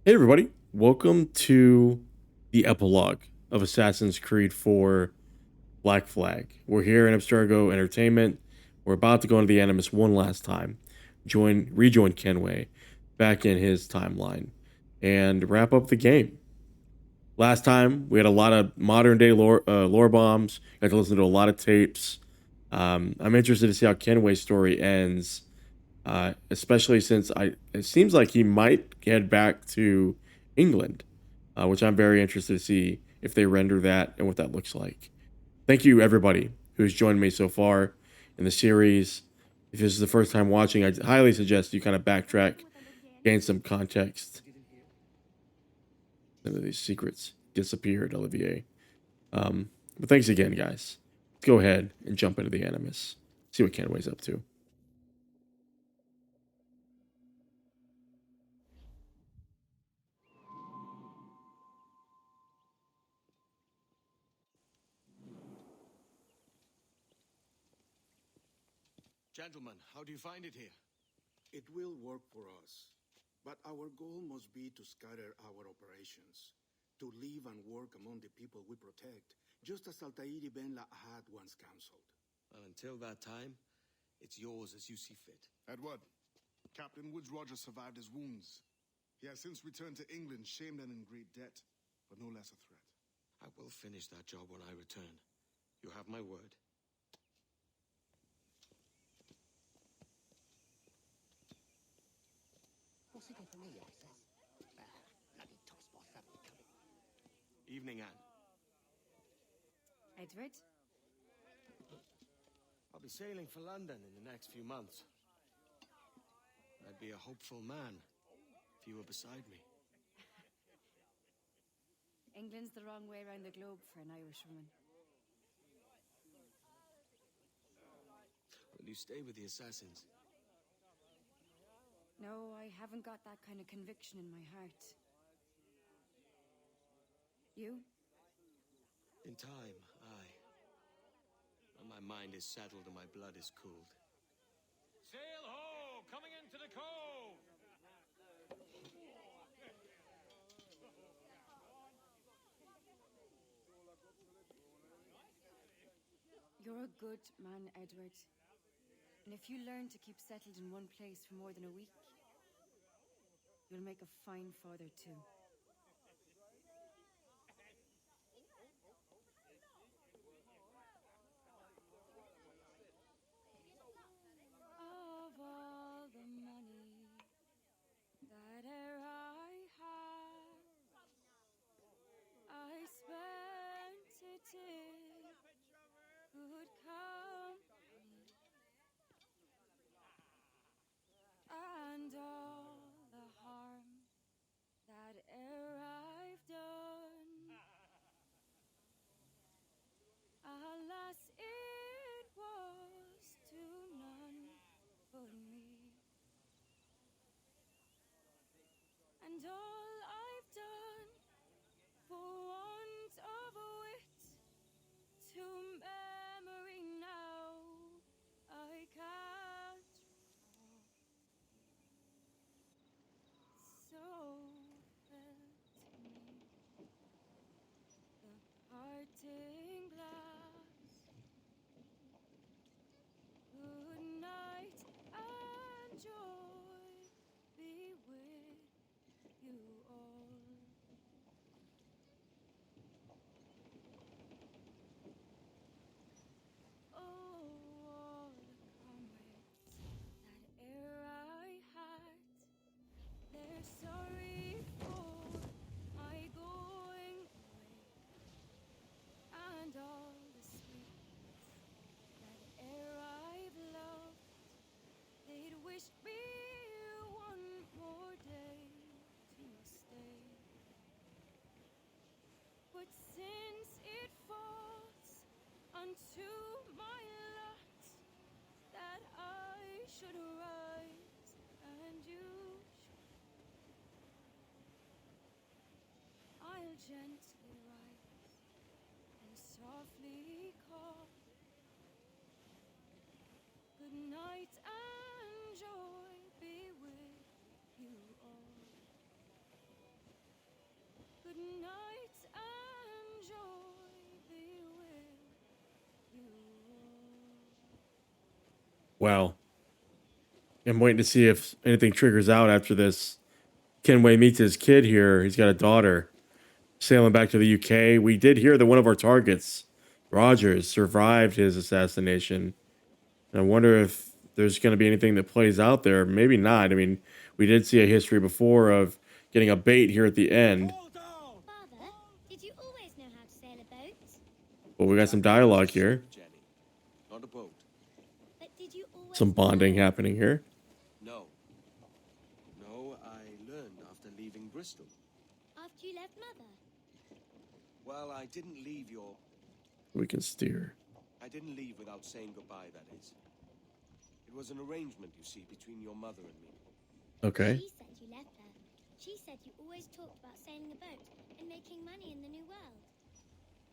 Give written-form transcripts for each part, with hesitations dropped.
Hey everybody, welcome to the epilogue of Assassin's Creed 4 Black Flag. We're here in Abstergo Entertainment. We're about to go into the Animus one last time, rejoin Kenway back in his timeline, and wrap up the game. Last time we had a lot of modern day lore bombs. Got to listen to a lot of tapes. I'm interested to see how Kenway's story ends, especially since it seems like he might head back to England, which I'm very interested to see if they render that and what that looks like. Thank you, everybody who's joined me so far in the series. If this is the first time watching, I highly suggest you kind of backtrack, gain some context. None of these secrets disappeared, Olivier. But thanks again, guys. Let's go ahead and jump into the Animus. See what Kenway's up to. Gentlemen, how do you find it here? It will work for us, but our goal must be to scatter our operations, to live and work among the people we protect, just as Altair ibn Lahad once counseled. Well, until that time, it's yours as you see fit. Edward, Captain Woods Rogers survived his wounds. He has since returned to England, shamed and in great debt, but no less a threat. I will finish that job when I return. You have my word. Evening, Anne. Edward? I'll be sailing for London in the next few months. I'd be a hopeful man if you were beside me. England's the wrong way around the globe for an Irishwoman. Will you stay with the assassins? No, I haven't got that kind of conviction in my heart. You? In time, aye. When my mind is settled and my blood is cooled. Sail ho! Coming into the cove! You're a good man, Edward. And if you learn to keep settled in one place for more than a week, you'll make a fine father too. Of all the money that e'er I had, I spent it in good company, and all the harm that e'er I've done, alas, it was to none but me. And all I've done for want of wit, to memory now I can't recall. So fell to me the parting glass. Good night and joy be with you all. Oh, all the comrades that e'er I had, they're sorry for my going away, and all the sweets that e'er I've loved, they'd wish me one more day to stay. But since it falls unto my lot that I should rise and you should fall, I'll gently rise and softly call. Good night and joy be with you all. Good night and joy be with you all. Wow. I'm waiting to see if anything triggers out after this. Kenway meets his kid here. He's got a daughter. Sailing back to the UK. We did hear that one of our targets, Rogers, survived his assassination. And I wonder if there's going to be anything that plays out there. Maybe not. I mean, we did see a history before of getting a bait here at the end. Father, did you always know how to sail a boat? But we got some dialogue here. Jenny, not a boat. But did you always Some bonding know? happening here. No. No, I learned after leaving Bristol. After you left Mother? Well, I didn't leave your... We can steer. I didn't leave without saying goodbye, that is. It was an arrangement, you see, between your mother and me. Okay. She said you left her. She said you always talked about sailing a boat and making money in the New World.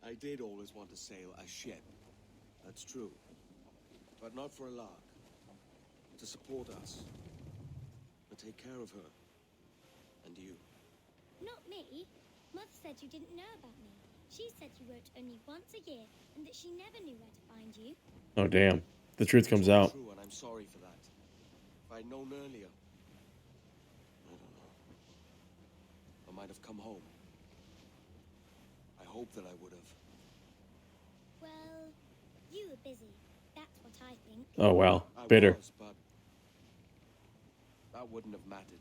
I did always want to sail a ship. That's true. But not for a lark. To support us. To take care of her. And you. Not me. Mother said you didn't know about me. She said you wrote only once a year and that she never knew where to find you. Oh, damn. The truth comes It's all out. True, and I'm sorry for that. If I'd known earlier, I don't know. I might have come home. I hope that I would have. Well, you were busy. That's what I think. Oh, wow. I Bitter. was, but that wouldn't have mattered.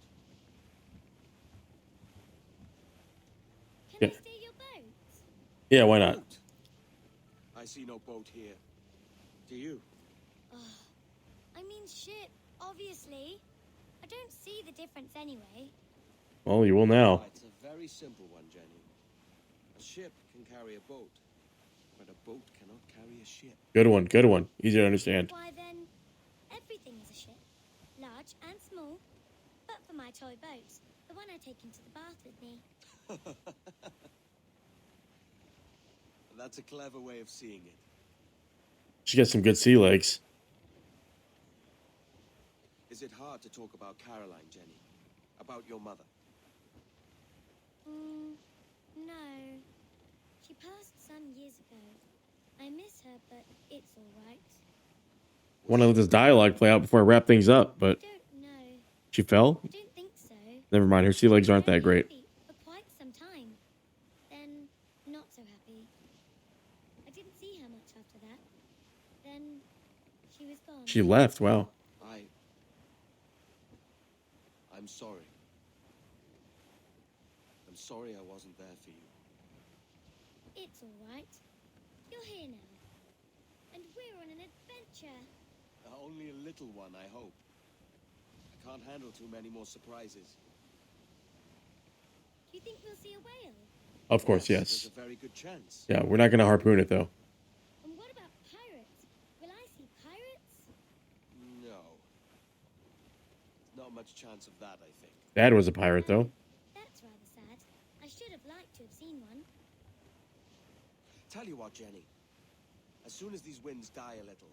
Can I Yeah. steal your boat? Yeah, why not? Boat? I see no boat here. Do you? I mean ship, obviously. I don't see the difference anyway. Well, you will now. It's a very simple one, Jenny. A ship can carry a boat, but a boat cannot carry a ship. Good one. Good one. Easy to understand. Why then, everything is a ship. Large and small. But for my toy boat, the one I take into the bath with me. That's a clever way of seeing it. She got some good sea legs. Is it hard to talk about Caroline, Jenny? About your mother? No. She passed some years ago. I miss her, but it's all right. Want to let this dialogue play out before I wrap things up, I but don't know. she fell? I don't think so. Never mind. Her sea legs aren't that Very great. happy for quite some time. Then, not so happy. I didn't see her much after that. Then, she was gone. She left. Wow. I'm sorry. I'm sorry I wasn't there for you. It's all right. You're here now. And we're on an adventure. Only a little one, I hope. I can't handle too many more surprises. Do you think we'll see a whale? Of course, There's yes. a very good chance. Yeah, we're not going to harpoon it, though. And what about pirates? Will I see pirates? No. Not much chance of that, I think. Dad was a pirate, though. That's rather sad. I should have liked to have seen one. Tell you what, Jenny. As soon as these winds die a little,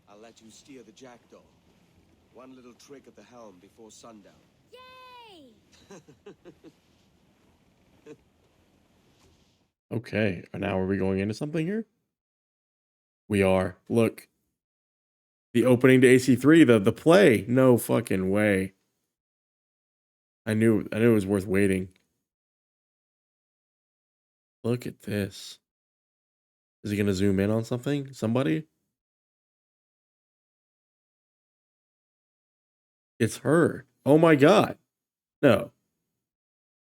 I'll let you steer the jackdaw. One little trick at the helm before sundown. Yay! Okay. Now are we going into something here? We are. Look. The opening to AC3, the play. No fucking way. I knew it was worth waiting. Look at this. Is he going to zoom in on something? Somebody? It's her. Oh my god. No.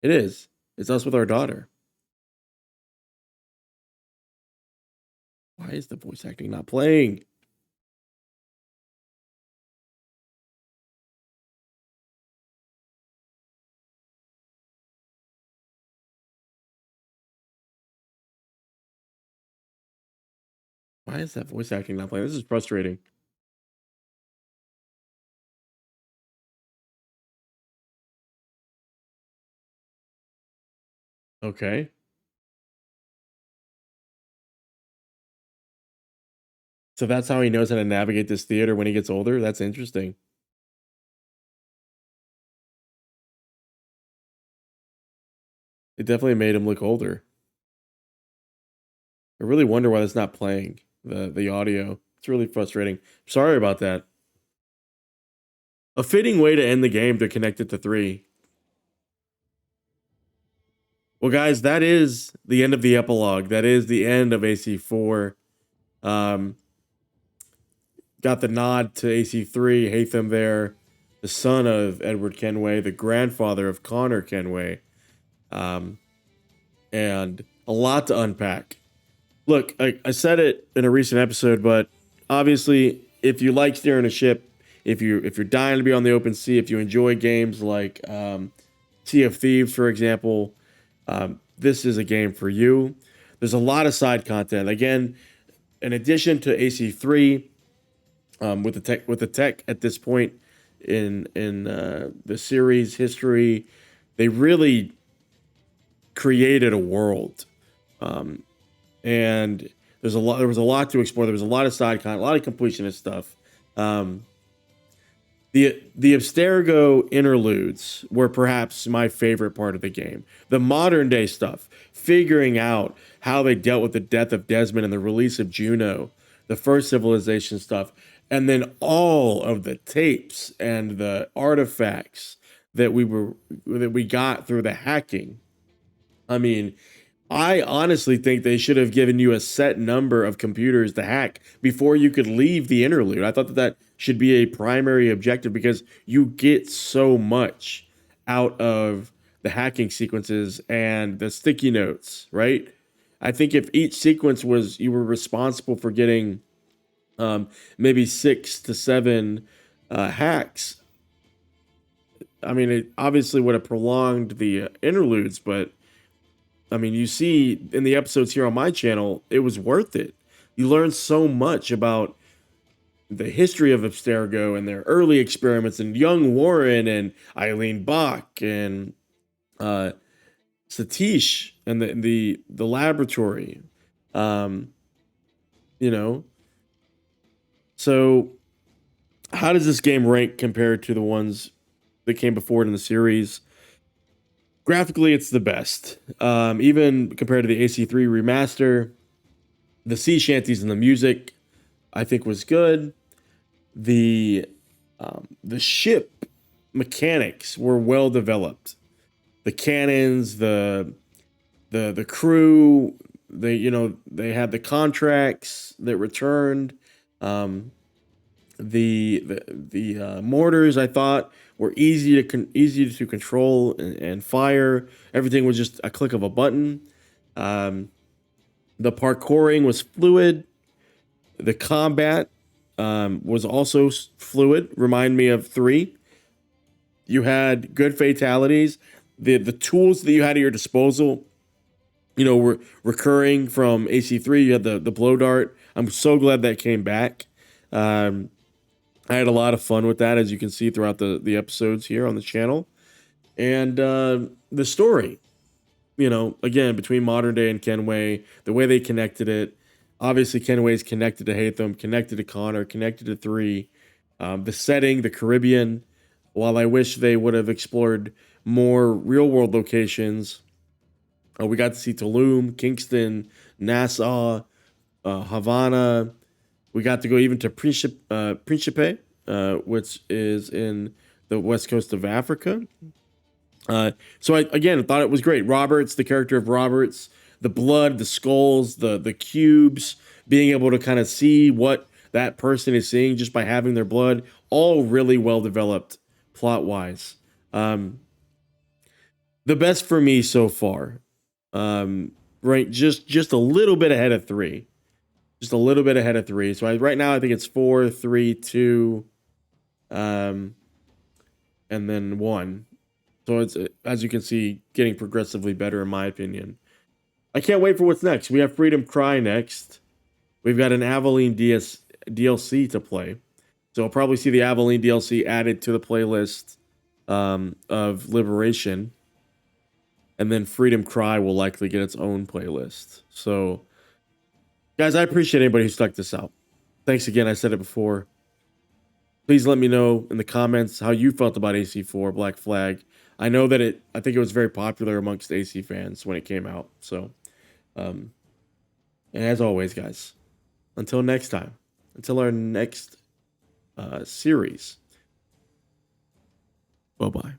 It is. It's us with our daughter. Why is the voice acting not playing? Why is that voice acting not playing? This is frustrating. Okay. So that's how he knows how to navigate this theater when he gets older? That's interesting. It definitely made him look older. I really wonder why that's not playing the audio. It's really frustrating. Sorry about that. A fitting way to end the game to connect it to 3. Well, guys, that is the end of the epilogue. That is the end of AC4. Got the nod to AC3. Haytham there, the son of Edward Kenway, the grandfather of Connor Kenway. And a lot to unpack. Look, I said it in a recent episode, but obviously, if you like steering a ship, if you're dying to be on the open sea, if you enjoy games like Sea of Thieves, for example, this is a game for you. There's a lot of side content. Again, in addition to AC3, with the tech at this point in the series history, they really created a world. And there was a lot to explore. There was a lot of side content, a lot of completionist stuff. The Abstergo interludes were perhaps my favorite part of the game. The modern day stuff, figuring out how they dealt with the death of Desmond and the release of Juno, the first civilization stuff, and then all of the tapes and the artifacts that we got through the hacking. I mean, I honestly think they should have given you a set number of computers to hack before you could leave the interlude. I thought that should be a primary objective because you get so much out of the hacking sequences and the sticky notes, right? I think if each sequence you were responsible for getting maybe 6 to 7 hacks. I mean, it obviously would have prolonged the interludes, but I mean, you see in the episodes here on my channel, it was worth it. You learn so much about the history of Abstergo and their early experiments, and young Warren and Eileen Bach and Satish and the laboratory. You know, so how does this game rank compared to the ones that came before it in the series? Graphically, it's the best. Even compared to the AC3 remaster, the sea shanties and the music, I think, was good. The ship mechanics were well developed. The cannons, the crew, they had the contracts that returned. The mortars, I thought, were easy to control and fire. Everything was just a click of a button. The parkouring was fluid. The combat was also fluid. Remind me of 3. You had good fatalities. The tools that you had at your disposal, were recurring from AC3. You had the blow dart. I'm so glad that came back. I had a lot of fun with that, as you can see throughout the episodes here on the channel. And the story, again, between modern day and Kenway, the way they connected it. Obviously, Kenway's connected to Haytham, connected to Connor, connected to 3. The setting, the Caribbean, while I wish they would have explored more real-world locations, we got to see Tulum, Kingston, Nassau, Havana. We got to go even to Principe, which is in the west coast of Africa. So I thought it was great. Roberts, the character of Roberts, the blood, the skulls, the cubes, being able to kind of see what that person is seeing just by having their blood, all really well developed plot-wise. The best for me so far, right? Just a little bit ahead of 3. Just a little bit ahead of 3. So right now I think it's 4, 3, 2, and then 1. So it's, as you can see, getting progressively better in my opinion. I can't wait for what's next. We have Freedom Cry next. We've got an Aveline DLC to play. So I'll probably see the Aveline DLC added to the playlist of Liberation. And then Freedom Cry will likely get its own playlist. So, guys, I appreciate anybody who stuck this out. Thanks again. I said it before. Please let me know in the comments how you felt about AC4 Black Flag. I know that I think it was very popular amongst AC fans when it came out. So, and as always, guys, until next time, until our next series, bye-bye.